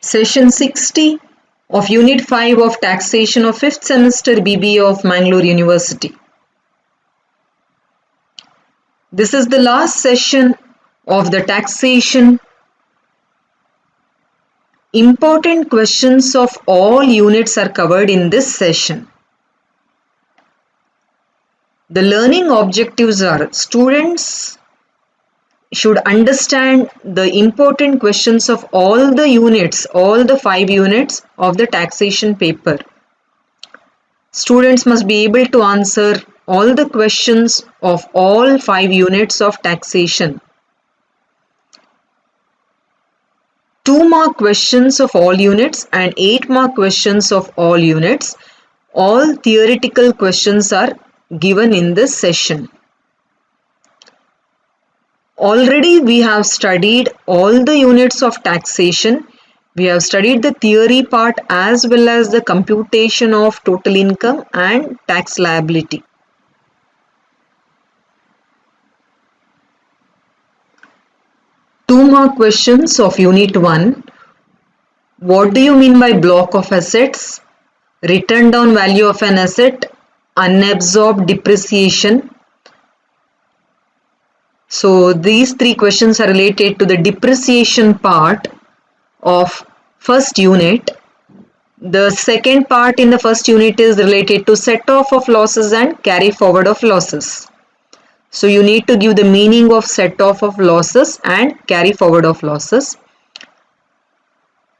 Session 60 of Unit 5 of Taxation of 5th semester BBA of Mangalore University. This is the last session of the taxation. Important questions of all units are covered in this session. The learning objectives are students should understand the important questions of all the units, all the 5 units of the taxation paper. Students must be able to answer all the questions of all 5 units of taxation. 2-mark questions of all units and 8-mark questions of all units. All theoretical questions are given in this session. Already we have studied all the units of taxation. We have studied the theory part as well as the computation of total income and tax liability. Two more questions of Unit 1. What do you mean by block of assets? Written down value of an asset, unabsorbed depreciation. So these 3 questions are related to the depreciation part of first unit. The second part in the first unit is related to set off of losses and carry forward of losses. So you need to give the meaning of set off of losses and carry forward of losses.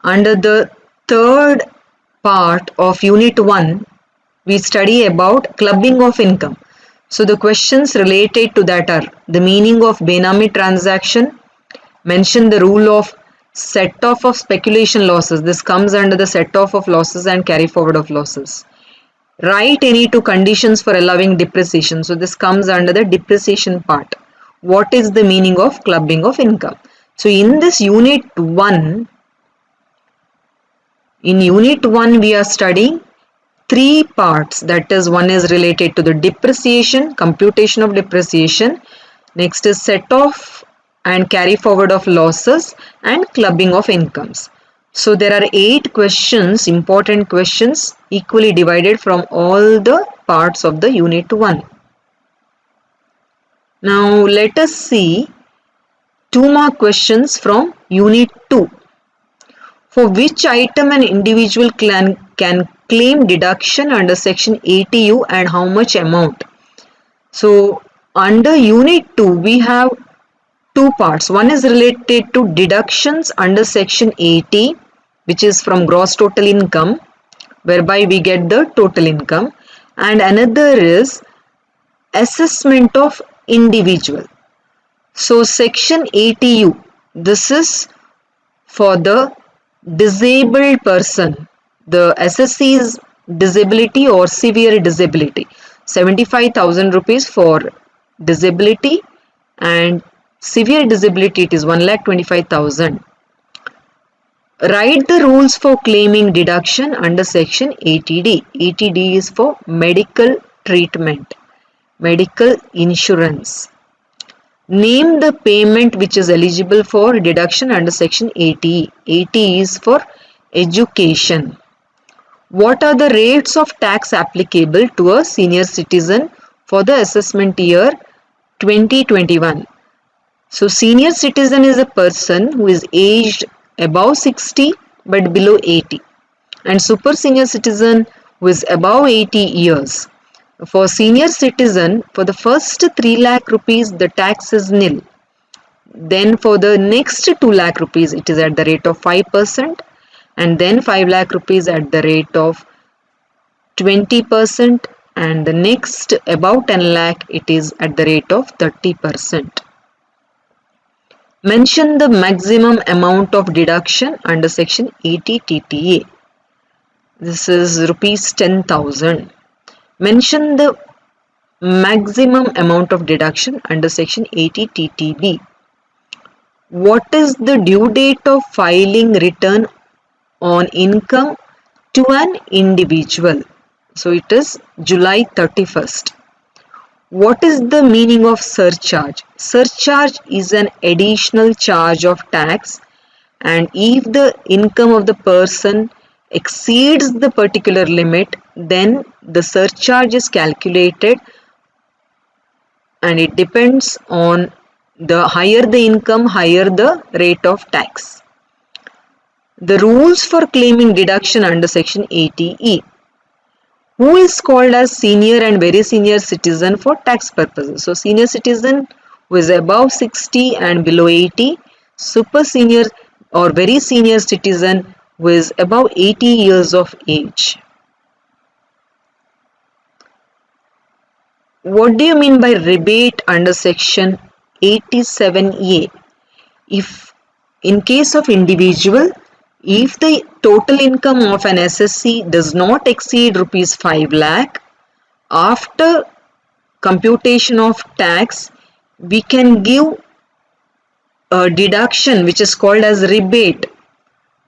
Under the third part of Unit 1, we study about clubbing of income. So the questions related to that are the meaning of Benami transaction, mention the rule of set off of speculation losses. This comes under the set off of losses and carry forward of losses. Write any 2 conditions for allowing depreciation. So this comes under the depreciation part. What is the meaning of clubbing of income? So in this Unit 1, we are studying 3 parts. That is, one is related to the depreciation, computation of depreciation. Next is set off and carry forward of losses and clubbing of incomes. So there are 8 questions, important questions, equally divided from all the parts of the Unit 1. Now let us see 2 more questions from Unit 2. For which item an individual can claim deduction under section 80U and how much amount? So under Unit 2 we have 2 parts. One is related to deductions under section 80, which is from gross total income, whereby we get the total income, and another is assessment of individual. So section 80U, this is for the disabled person. The assessee's disability or severe disability, 75,000 rupees for disability, and severe disability it is 1,25,000. Write the rules for claiming deduction under section 80D. 80D is for medical treatment, medical insurance. Name the payment which is eligible for deduction under section 80. 80 is for education. What are the rates of tax applicable to a senior citizen for the assessment year 2021? So senior citizen is a person who is aged above 60 but below 80, and super senior citizen who is above 80 years. For senior citizen, for the first 3 lakh rupees the tax is nil. Then for the next 2 lakh rupees it is at the rate of 5%, and then 5 lakh rupees at the rate of 20%, and the next above 10 lakh it is at the rate of 30%. Mention the maximum amount of deduction under section 80 TTA. This is rupees 10,000. Mention the maximum amount of deduction under section 80 TTB. What is the due date of filing return on income to an individual? So it is July 31st. What is the meaning of surcharge? Surcharge is an additional charge of tax and if the income of the person exceeds the particular limit, then the surcharge is calculated, and it depends on the higher the income, higher the rate of tax. The rules for claiming deduction under section 80E. Who is called as senior and very senior citizen for tax purposes? So senior citizen who is above 60 and below 80, super senior or very senior citizen who is above 80 years of age. What do you mean by rebate under section 87A? If in case of individual, if the total income of an SSC does not exceed rupees 5 lakh, after computation of tax, we can give a deduction which is called as rebate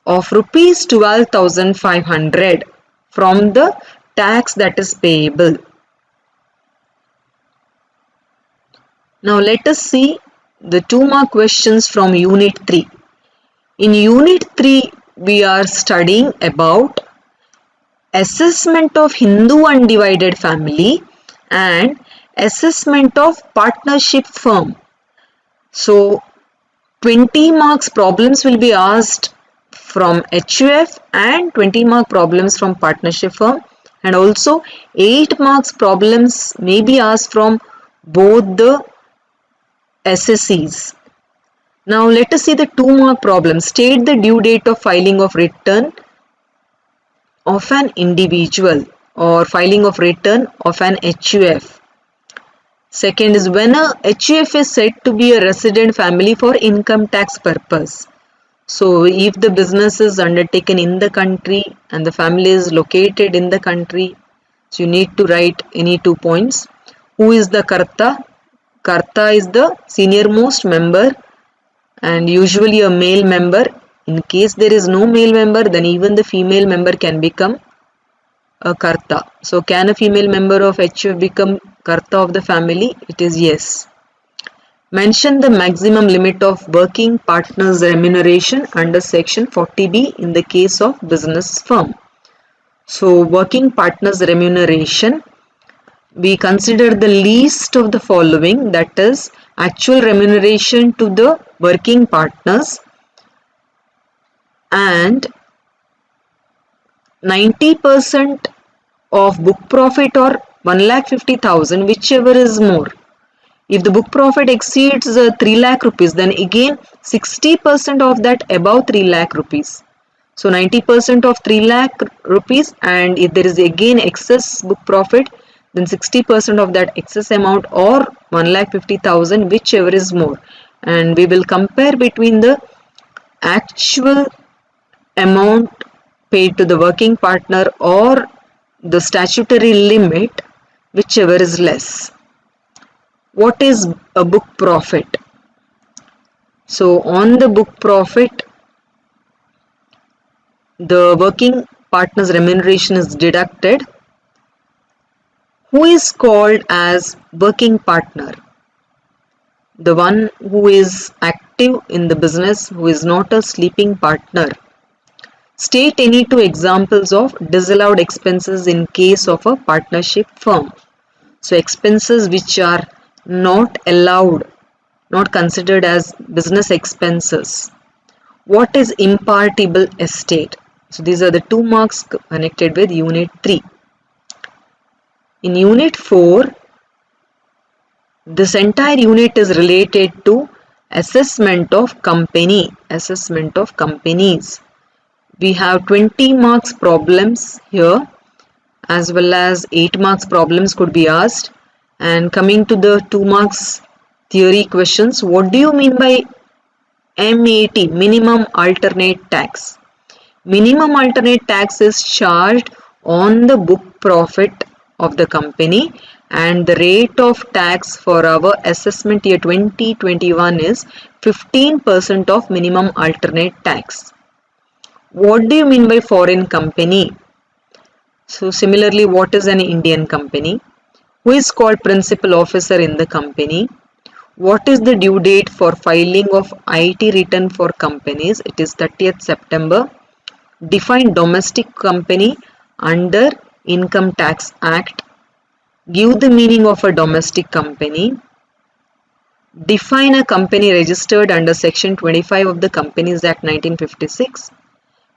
of rupees 12,500 from the tax that is payable. Now let us see the 2-mark questions from Unit 3. In Unit 3, we are studying about assessment of Hindu undivided family and assessment of partnership firm. So 20 marks problems will be asked from HUF and 20 mark problems from partnership firm, and also 8 marks problems may be asked from both the SSCs. Now let us see the 2-mark problem. State the due date of filing of return of an individual or filing of return of an HUF. Second is when a HUF is said to be a resident family for income tax purpose. So if the business is undertaken in the country and the family is located in the country, so you need to write any 2 points. Who is the Karta? Karta is the senior most member and usually a male member. In case there is no male member, then even the female member can become a Karta. So can a female member of HUF become Karta of the family? It is yes. Mention the maximum limit of working partner's remuneration under section 40B in the case of business firm. So working partner's remuneration, we consider the least of the following, that is actual remuneration to the working partners and 90% of book profit or 1,50,000, whichever is more. If the book profit exceeds 3 lakh rupees, then again 60% of that above 3 lakh rupees. So 90% of 3 lakh rupees, and if there is again excess book profit, then 60% of that excess amount or 1,50,000, whichever is more. And we will compare between the actual amount paid to the working partner or the statutory limit, whichever is less. What is a book profit? So on the book profit, the working partner's remuneration is deducted. Who is called as working partner? The one who is active in the business, who is not a sleeping partner. State any 2 examples of disallowed expenses in case of a partnership firm. So expenses which are not allowed, not considered as business expenses. What is impartible estate? So these are the 2 marks connected with Unit 3. In Unit 4, this entire unit is related to assessment of company, assessment of companies. We have 20 marks problems here, as well as 8 marks problems could be asked. And coming to the 2 marks theory questions, what do you mean by MAT, minimum alternate tax? Minimum alternate tax is charged on the book profit of the company, and the rate of tax for our assessment year 2021 is 15% of minimum alternate tax. What do you mean by foreign company? So similarly, what is an Indian company? Who is called principal officer in the company? What is the due date for filing of IT return for companies? It is 30th September. Define domestic company under Income Tax Act. Give the meaning of a domestic company. Define a company registered under Section 25 of the Companies Act 1956.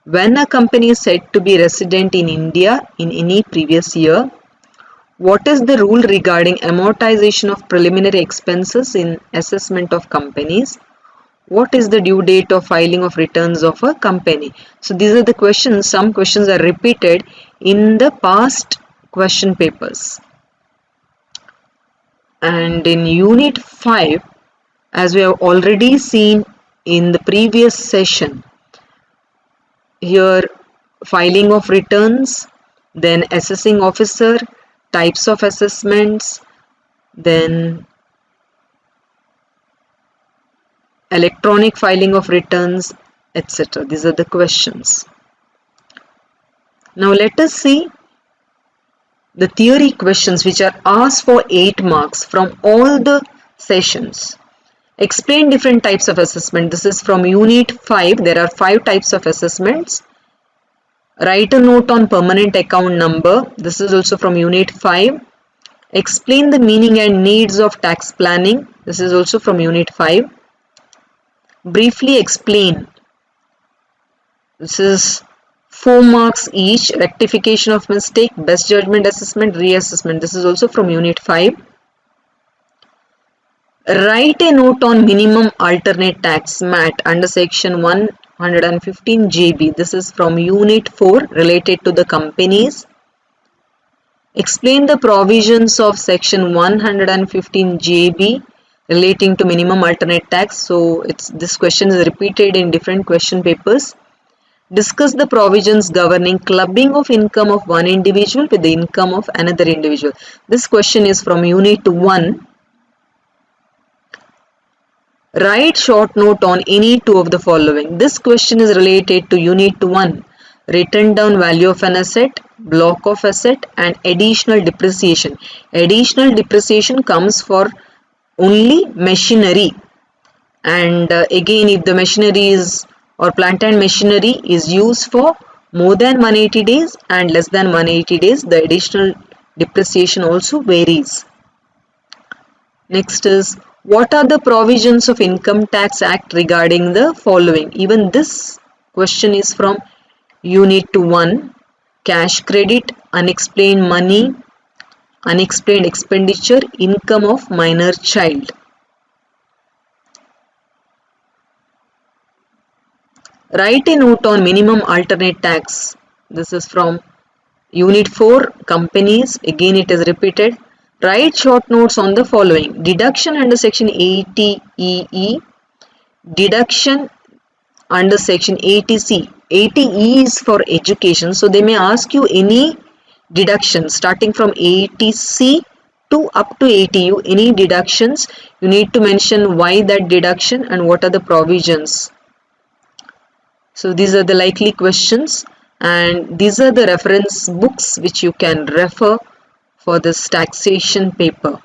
When a company is said to be resident in India in any previous year. What is the rule regarding amortization of preliminary expenses in assessment of companies? What is the due date of filing of returns of a company? So these are the questions. Some questions are repeated in the past question papers. And in Unit 5, as we have already seen in the previous session, here filing of returns, then assessing officer, types of assessments, then electronic filing of returns, etc. These are the questions. Now let us see the theory questions which are asked for 8 marks from all the sessions. Explain different types of assessment. This is from Unit 5. There are 5 types of assessments. Write a note on permanent account number. This is also from Unit 5. Explain the meaning and needs of tax planning. This is also from Unit 5. Briefly explain. This is 4 marks each. Rectification of mistake, best judgment assessment, reassessment. This is also from Unit 5. Write a note on minimum alternate tax MAT under section 115 JB. This is from Unit 4 related to the companies. Explain the provisions of section 115 JB relating to minimum alternate tax. So this question is repeated in different question papers. Discuss the provisions governing clubbing of income of one individual with the income of another individual. This question is from Unit 1. Write short note on any two of the following. This question is related to Unit 1. Written down value of an asset, block of asset and additional depreciation. Additional depreciation comes for only machinery. And again, if the machinery is or plant and machinery is used for more than 180 days and less than 180 days, the additional depreciation also varies. Next is, what are the provisions of Income Tax Act regarding the following? Even this question is from Unit 1. Cash credit, unexplained money, unexplained expenditure, income of minor child. Write a note on minimum alternate tax. This is from Unit 4, companies. Again it is repeated. Write short notes on the following. Deduction under section 80EE. Deduction under section 80C. 80E is for education. So they may ask you any deduction starting from 80C to up to 80U. Any deductions, you need to mention why that deduction and what are the provisions. So these are the likely questions, and these are the reference books which you can refer for this taxation paper.